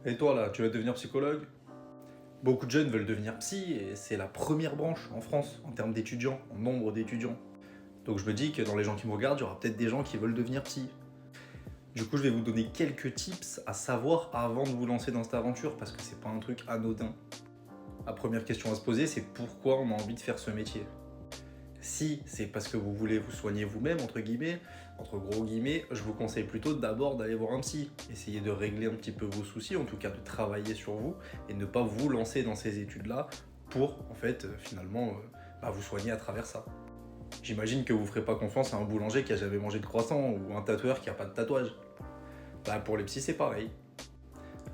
Et toi là, tu veux devenir psychologue? Beaucoup de jeunes veulent devenir psy et c'est la première branche en France en termes d'étudiants, en nombre d'étudiants. Donc je me dis que dans les gens qui me regardent, il y aura peut-être des gens qui veulent devenir psy. Du coup, je vais vous donner quelques tips à savoir avant de vous lancer dans cette aventure parce que c'est pas un truc anodin. La première question à se poser, c'est pourquoi on a envie de faire ce métier. Si c'est parce que vous voulez vous soigner vous-même, entre gros guillemets, je vous conseille plutôt d'abord d'aller voir un psy. Essayez de régler un petit peu vos soucis, en tout cas de travailler sur vous, et ne pas vous lancer dans ces études-là pour, en fait, vous soigner à travers ça. J'imagine que vous ne ferez pas confiance à un boulanger qui a jamais mangé de croissant ou un tatoueur qui a pas de tatouage. Pour les psys, c'est pareil.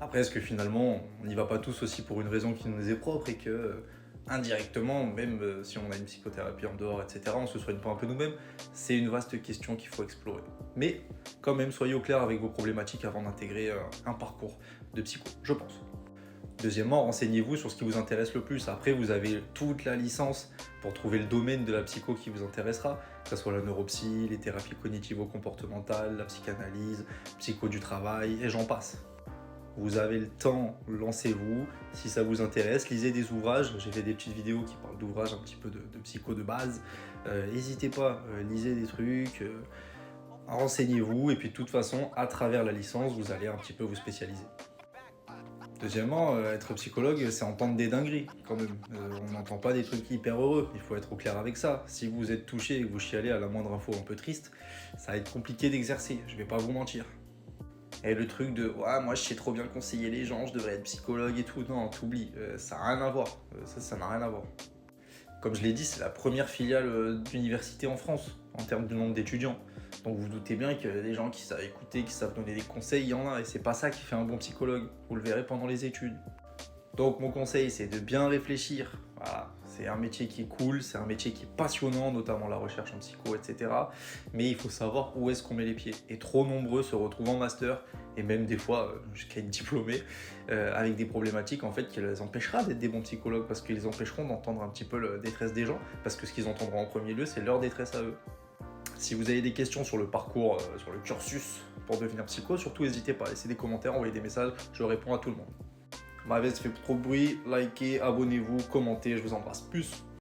Après, est-ce que finalement, on n'y va pas tous aussi pour une raison qui nous est propre et que, indirectement, même si on a une psychothérapie en dehors, etc., on se soigne pas un peu nous-mêmes? C'est une vaste question qu'il faut explorer. Mais, quand même, soyez au clair avec vos problématiques avant d'intégrer un parcours de psycho, je pense. Deuxièmement, renseignez-vous sur ce qui vous intéresse le plus. Après, vous avez toute la licence pour trouver le domaine de la psycho qui vous intéressera, que ce soit la neuropsy, les thérapies cognitivo-comportementales, la psychanalyse, psycho du travail, et j'en passe. Vous avez le temps, lancez-vous. Si ça vous intéresse, lisez des ouvrages. J'ai fait des petites vidéos qui parlent d'ouvrages un petit peu de psycho de base. N'hésitez pas, lisez des trucs, renseignez-vous. Et puis de toute façon, à travers la licence, vous allez un petit peu vous spécialiser. Deuxièmement, être psychologue, c'est entendre des dingueries quand même. On n'entend pas des trucs hyper heureux, il faut être au clair avec ça. Si vous êtes touché et que vous chialez à la moindre info un peu triste, ça va être compliqué d'exercer, je vais pas vous mentir. Et le truc de ouais, moi je sais trop bien conseiller les gens, je devrais être psychologue et tout, non, t'oublies, ça n'a rien à voir. Ça n'a rien à voir. Comme je l'ai dit, c'est la première filiale d'université en France en termes de nombre d'étudiants. Donc vous doutez bien que des gens qui savent écouter, qui savent donner des conseils, il y en a, et c'est pas ça qui fait un bon psychologue. Vous le verrez pendant les études. Donc mon conseil, c'est de bien réfléchir. Voilà, c'est un métier qui est cool, c'est un métier qui est passionnant, notamment la recherche en psycho, etc. Mais il faut savoir où est-ce qu'on met les pieds. Et trop nombreux se retrouvent en master, et même des fois jusqu'à être diplômés, avec des problématiques en fait qui les empêchera d'être des bons psychologues, parce qu'ils les empêcheront d'entendre un petit peu la détresse des gens, parce que ce qu'ils entendront en premier lieu, c'est leur détresse à eux. Si vous avez des questions sur le parcours, sur le cursus pour devenir psycho, surtout n'hésitez pas à laisser des commentaires, envoyer des messages, je réponds à tout le monde. Ma veste fait trop de bruit, likez, abonnez-vous, commentez, je vous embrasse. Plus.